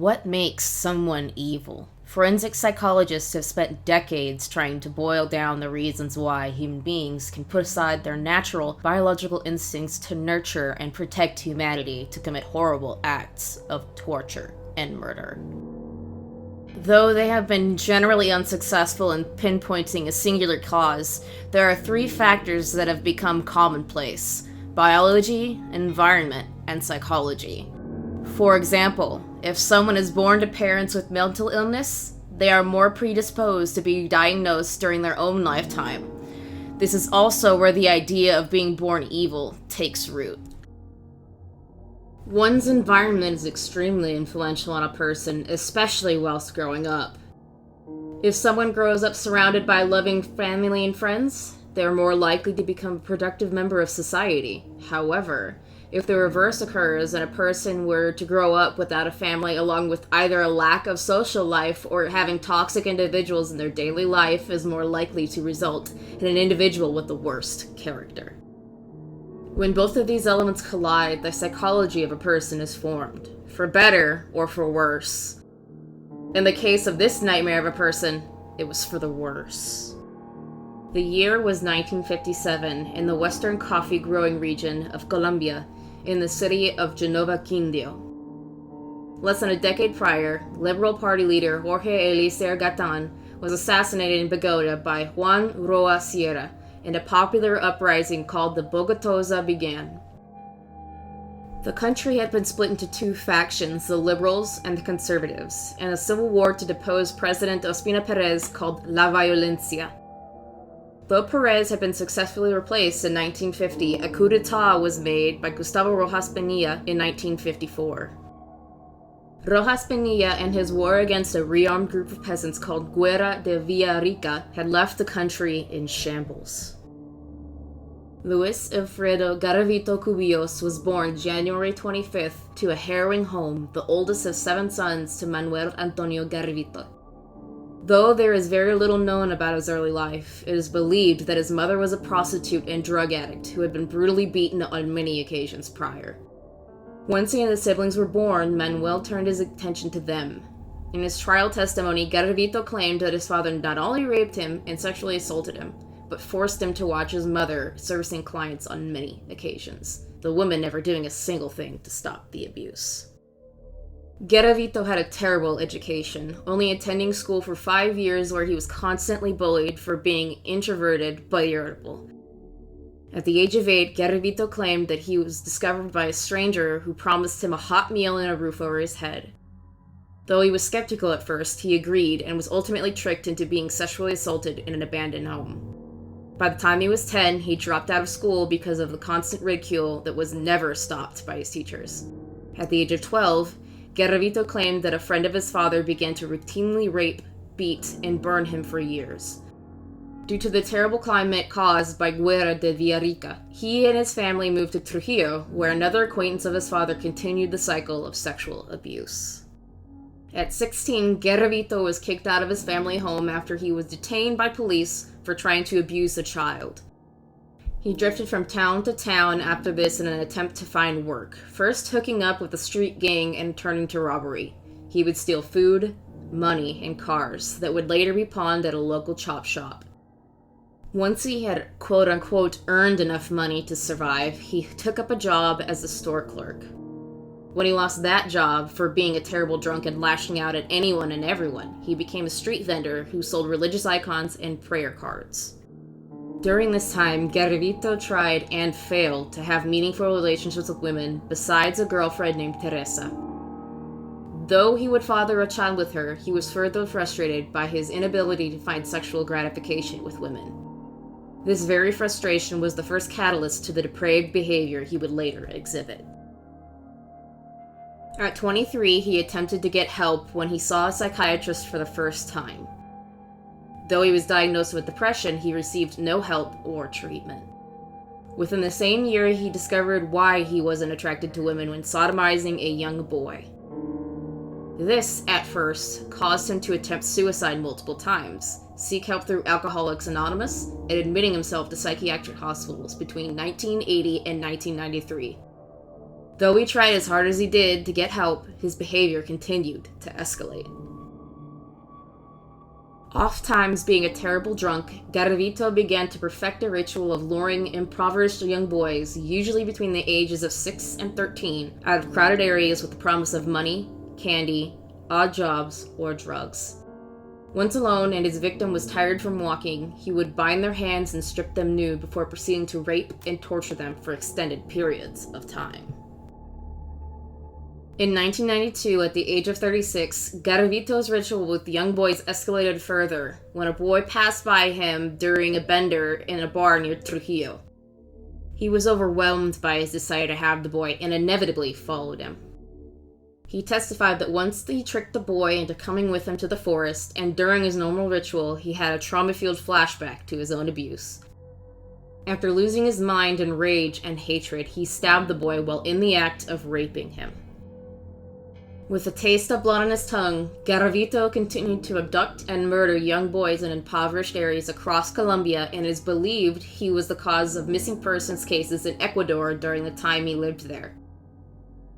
What makes someone evil? Forensic psychologists have spent decades trying to boil down the reasons why human beings can put aside their natural biological instincts to nurture and protect humanity to commit horrible acts of torture and murder. Though they have been generally unsuccessful in pinpointing a singular cause, there are three factors that have become commonplace: biology, environment, and psychology. For example, if someone is born to parents with mental illness, they are more predisposed to be diagnosed during their own lifetime. This is also where the idea of being born evil takes root. One's environment is extremely influential on a person, especially whilst growing up. If someone grows up surrounded by loving family and friends, they are more likely to become a productive member of society. However, if the reverse occurs and a person were to grow up without a family, along with either a lack of social life or having toxic individuals in their daily life, is more likely to result in an individual with the worst character. When both of these elements collide, the psychology of a person is formed, for better or for worse. In the case of this nightmare of a person, it was for the worse. The year was 1957 in the western coffee growing region of Colombia, in the city of Genova, Quindio. Less than a decade prior, Liberal Party leader Jorge Eliezer Gaitán was assassinated in Bogota by Juan Roa Sierra, and a popular uprising called the Bogotosa began. The country had been split into two factions, the liberals and the conservatives, and a civil war to depose President Ospina Perez called La Violencia. Though Perez had been successfully replaced in 1950, a coup d'etat was made by Gustavo Rojas Pinilla in 1954. Rojas Pinilla and his war against a rearmed group of peasants called Guerra de Villarrica had left the country in shambles. Luis Alfredo Garavito Cubillos was born January 25th to a harrowing home, the oldest of 7 sons to Manuel Antonio Garavito. Though there is very little known about his early life, it is believed that his mother was a prostitute and drug addict who had been brutally beaten on many occasions prior. Once he and his siblings were born, Manuel turned his attention to them. In his trial testimony, Garavito claimed that his father not only raped him and sexually assaulted him, but forced him to watch his mother servicing clients on many occasions, the woman never doing a single thing to stop the abuse. Garavito had a terrible education, only attending school for 5 years where he was constantly bullied for being introverted but irritable. At the age of 8, Garavito claimed that he was discovered by a stranger who promised him a hot meal and a roof over his head. Though he was skeptical at first, he agreed and was ultimately tricked into being sexually assaulted in an abandoned home. By the time he was 10, he dropped out of school because of the constant ridicule that was never stopped by his teachers. At the age of 12, Garavito claimed that a friend of his father began to routinely rape, beat, and burn him for years. Due to the terrible climate caused by Guerra de Villarrica, he and his family moved to Trujillo, where another acquaintance of his father continued the cycle of sexual abuse. At 16, Garavito was kicked out of his family home after he was detained by police for trying to abuse a child. He drifted from town to town after this in an attempt to find work, first hooking up with a street gang and turning to robbery. He would steal food, money, and cars that would later be pawned at a local chop shop. Once he had quote-unquote earned enough money to survive, he took up a job as a store clerk. When he lost that job for being a terrible drunk and lashing out at anyone and everyone, he became a street vendor who sold religious icons and prayer cards. During this time, Garavito tried and failed to have meaningful relationships with women besides a girlfriend named Teresa. Though he would father a child with her, he was further frustrated by his inability to find sexual gratification with women. This very frustration was the first catalyst to the depraved behavior he would later exhibit. At 23, he attempted to get help when he saw a psychiatrist for the first time. Though he was diagnosed with depression, he received no help or treatment. Within the same year, he discovered why he wasn't attracted to women when sodomizing a young boy. This, at first, caused him to attempt suicide multiple times, seek help through Alcoholics Anonymous, and admitting himself to psychiatric hospitals between 1980 and 1993. Though he tried as hard as he did to get help, his behavior continued to escalate. Oftentimes being a terrible drunk, Garavito began to perfect a ritual of luring impoverished young boys, usually between the ages of 6 and 13, out of crowded areas with the promise of money, candy, odd jobs, or drugs. Once alone and his victim was tired from walking, he would bind their hands and strip them nude before proceeding to rape and torture them for extended periods of time. In 1992, at the age of 36, Garavito's ritual with young boys escalated further when a boy passed by him during a bender in a bar near Trujillo. He was overwhelmed by his desire to have the boy and inevitably followed him. He testified that once he tricked the boy into coming with him to the forest, and during his normal ritual, he had a trauma-fueled flashback to his own abuse. After losing his mind in rage and hatred, he stabbed the boy while in the act of raping him. With a taste of blood on his tongue, Garavito continued to abduct and murder young boys in impoverished areas across Colombia, and it is believed he was the cause of missing persons cases in Ecuador during the time he lived there.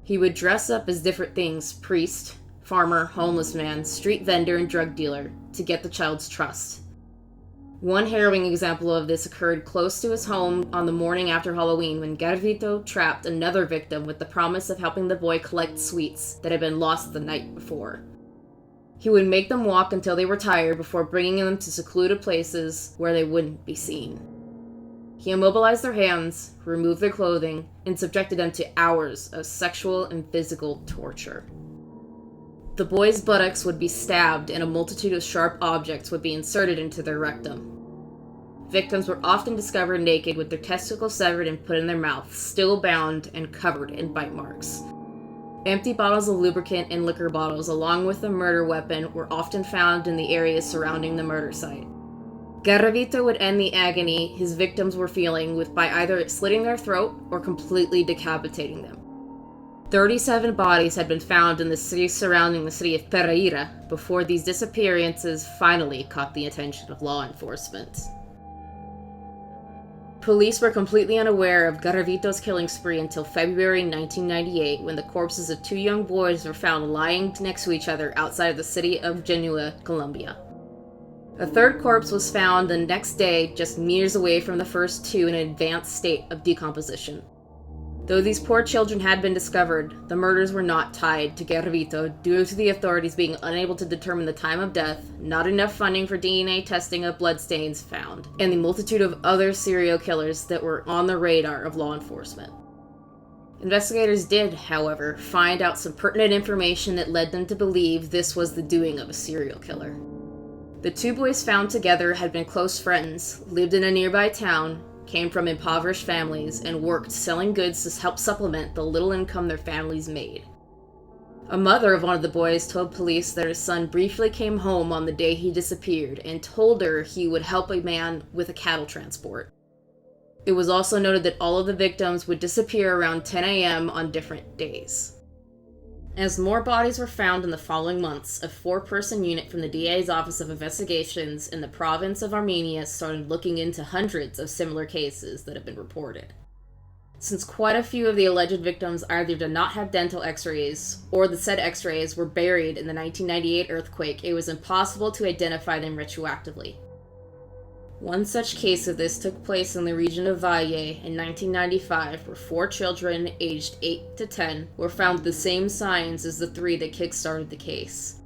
He would dress up as different things: priest, farmer, homeless man, street vendor, and drug dealer, to get the child's trust. One harrowing example of this occurred close to his home on the morning after Halloween when Garavito trapped another victim with the promise of helping the boy collect sweets that had been lost the night before. He would make them walk until they were tired before bringing them to secluded places where they wouldn't be seen. He immobilized their hands, removed their clothing, and subjected them to hours of sexual and physical torture. The boys' buttocks would be stabbed and a multitude of sharp objects would be inserted into their rectum. Victims were often discovered naked with their testicles severed and put in their mouths, still bound and covered in bite marks. Empty bottles of lubricant and liquor bottles, along with a murder weapon, were often found in the areas surrounding the murder site. Garavito would end the agony his victims were feeling by either slitting their throat or completely decapitating them. 37 bodies had been found in the cities surrounding the city of Pereira before these disappearances finally caught the attention of law enforcement. Police were completely unaware of Garavito's killing spree until February 1998, when the corpses of 2 young boys were found lying next to each other outside of the city of Genua, Colombia. A third corpse was found the next day, just meters away from the first 2 in an advanced state of decomposition. Though these poor children had been discovered, the murders were not tied to Garavito due to the authorities being unable to determine the time of death, not enough funding for DNA testing of bloodstains found, and the multitude of other serial killers that were on the radar of law enforcement. Investigators did, however, find out some pertinent information that led them to believe this was the doing of a serial killer. The 2 boys found together had been close friends, lived in a nearby town, came from impoverished families, and worked selling goods to help supplement the little income their families made. A mother of one of the boys told police that her son briefly came home on the day he disappeared and told her he would help a man with a cattle transport. It was also noted that all of the victims would disappear around 10 a.m. on different days. As more bodies were found in the following months, a 4-person unit from the DA's Office of Investigations in the province of Armenia started looking into hundreds of similar cases that have been reported. Since quite a few of the alleged victims either did not have dental x-rays, or the said x-rays were buried in the 1998 earthquake, it was impossible to identify them retroactively. One such case of this took place in the region of Valle in 1995, where 4 children aged 8 to 10 were found with the same signs as the 3 that kick-started the case.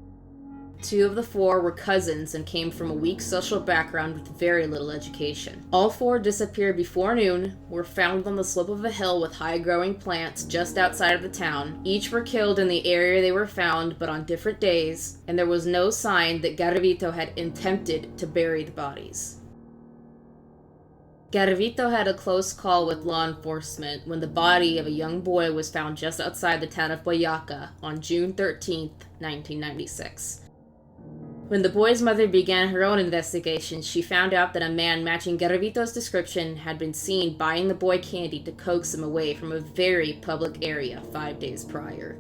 2 of the 4 were cousins and came from a weak social background with very little education. All 4 disappeared before noon, were found on the slope of a hill with high-growing plants just outside of the town. Each were killed in the area they were found, but on different days, and there was no sign that Garavito had attempted to bury the bodies. Garavito had a close call with law enforcement when the body of a young boy was found just outside the town of Boyaca on June 13, 1996. When the boy's mother began her own investigation, she found out that a man matching Garavito's description had been seen buying the boy candy to coax him away from a very public area 5 days prior.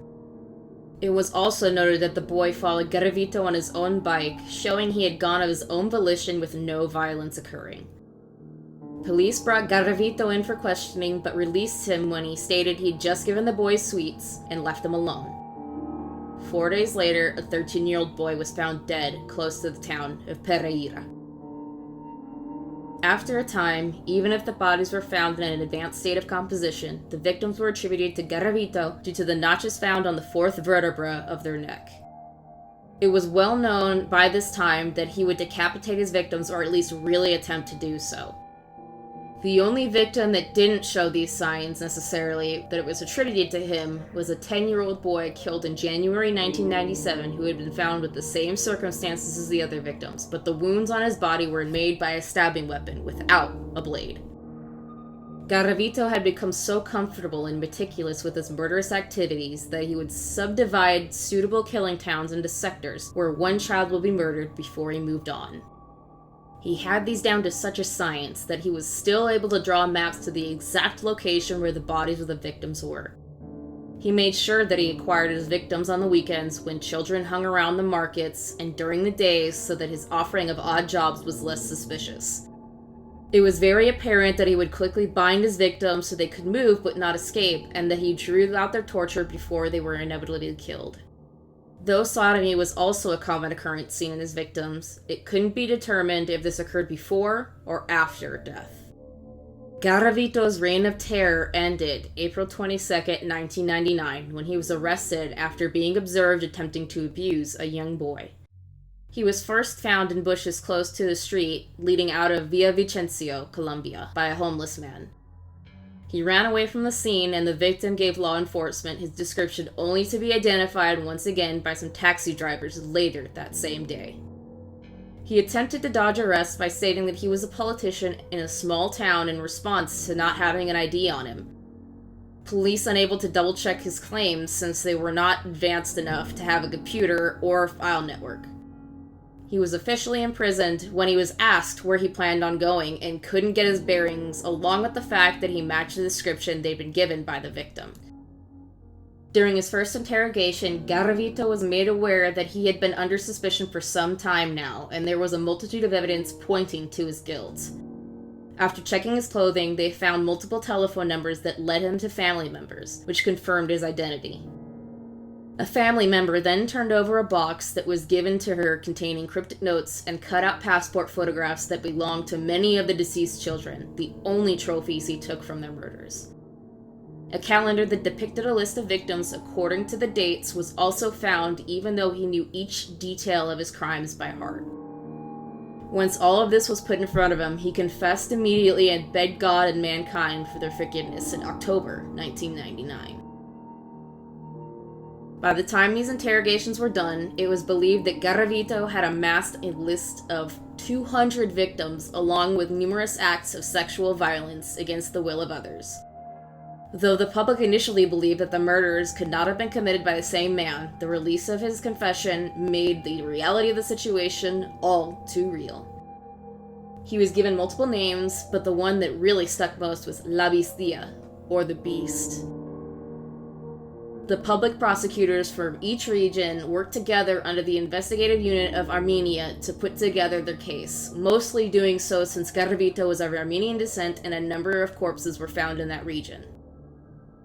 It was also noted that the boy followed Garavito on his own bike, showing he had gone of his own volition with no violence occurring. Police brought Garavito in for questioning, but released him when he stated he'd just given the boys sweets and left them alone. 4 days later, a 13-year-old boy was found dead close to the town of Pereira. After a time, even if the bodies were found in an advanced state of composition, the victims were attributed to Garavito due to the notches found on the fourth vertebra of their neck. It was well known by this time that he would decapitate his victims, or at least really attempt to do so. The only victim that didn't show these signs necessarily that it was attributed to him was a 10-year-old boy killed in January 1997 who had been found with the same circumstances as the other victims, but the wounds on his body were made by a stabbing weapon without a blade. Garavito had become so comfortable and meticulous with his murderous activities that he would subdivide suitable killing towns into sectors where one child would be murdered before he moved on. He had these down to such a science that he was still able to draw maps to the exact location where the bodies of the victims were. He made sure that he acquired his victims on the weekends when children hung around the markets and during the days so that his offering of odd jobs was less suspicious. It was very apparent that he would quickly bind his victims so they could move but not escape, and that he drew out their torture before they were inevitably killed. Though sodomy was also a common occurrence seen in his victims, it couldn't be determined if this occurred before or after death. Garavito's reign of terror ended April 22, 1999, when he was arrested after being observed attempting to abuse a young boy. He was first found in bushes close to the street leading out of Via Vicencio, Colombia, by a homeless man. He ran away from the scene, and the victim gave law enforcement his description only to be identified once again by some taxi drivers later that same day. He attempted to dodge arrest by stating that he was a politician in a small town in response to not having an ID on him. Police unable to double-check his claims since they were not advanced enough to have a computer or a file network. He was officially imprisoned when he was asked where he planned on going and couldn't get his bearings, along with the fact that he matched the description they'd been given by the victim. During his first interrogation, Garavito was made aware that he had been under suspicion for some time now, and there was a multitude of evidence pointing to his guilt. After checking his clothing, they found multiple telephone numbers that led him to family members, which confirmed his identity. A family member then turned over a box that was given to her containing cryptic notes and cut-out passport photographs that belonged to many of the deceased children, the only trophies he took from their murders. A calendar that depicted a list of victims according to the dates was also found, even though he knew each detail of his crimes by heart. Once all of this was put in front of him, he confessed immediately and begged God and mankind for their forgiveness in October 1999. By the time these interrogations were done, it was believed that Garavito had amassed a list of 200 victims, along with numerous acts of sexual violence against the will of others. Though the public initially believed that the murders could not have been committed by the same man, the release of his confession made the reality of the situation all too real. He was given multiple names, but the one that really stuck most was La Bestia, or the Beast. The public prosecutors from each region worked together under the investigative unit of Armenia to put together their case, mostly doing so since Garavito was of Armenian descent and a number of corpses were found in that region.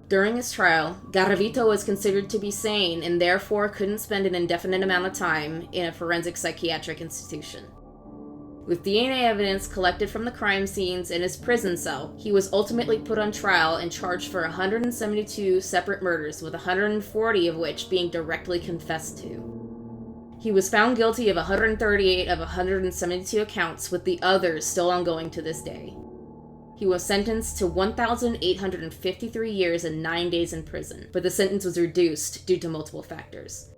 During his trial, Garavito was considered to be sane and therefore couldn't spend an indefinite amount of time in a forensic psychiatric institution. With DNA evidence collected from the crime scenes in his prison cell, he was ultimately put on trial and charged for 172 separate murders, with 140 of which being directly confessed to. He was found guilty of 138 of 172 counts, with the others still ongoing to this day. He was sentenced to 1,853 years and 9 days in prison, but the sentence was reduced due to multiple factors.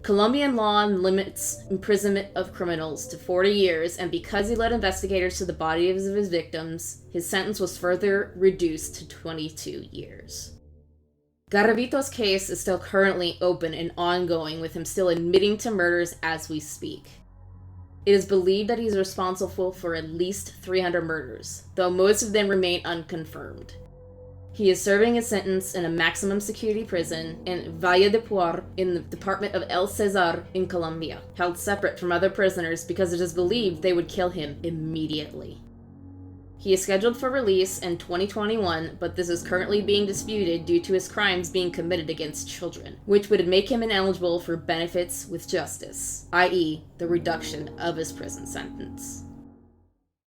Colombian law limits imprisonment of criminals to 40 years, and because he led investigators to the bodies of his victims, his sentence was further reduced to 22 years. Garavito's case is still currently open and ongoing, with him still admitting to murders as we speak. It is believed that he is responsible for at least 300 murders, though most of them remain unconfirmed. He is serving his sentence in a maximum security prison in Valle de Puar in the department of El Cesar in Colombia, held separate from other prisoners because it is believed they would kill him immediately. He is scheduled for release in 2021, but this is currently being disputed due to his crimes being committed against children, which would make him ineligible for benefits with justice, i.e., the reduction of his prison sentence.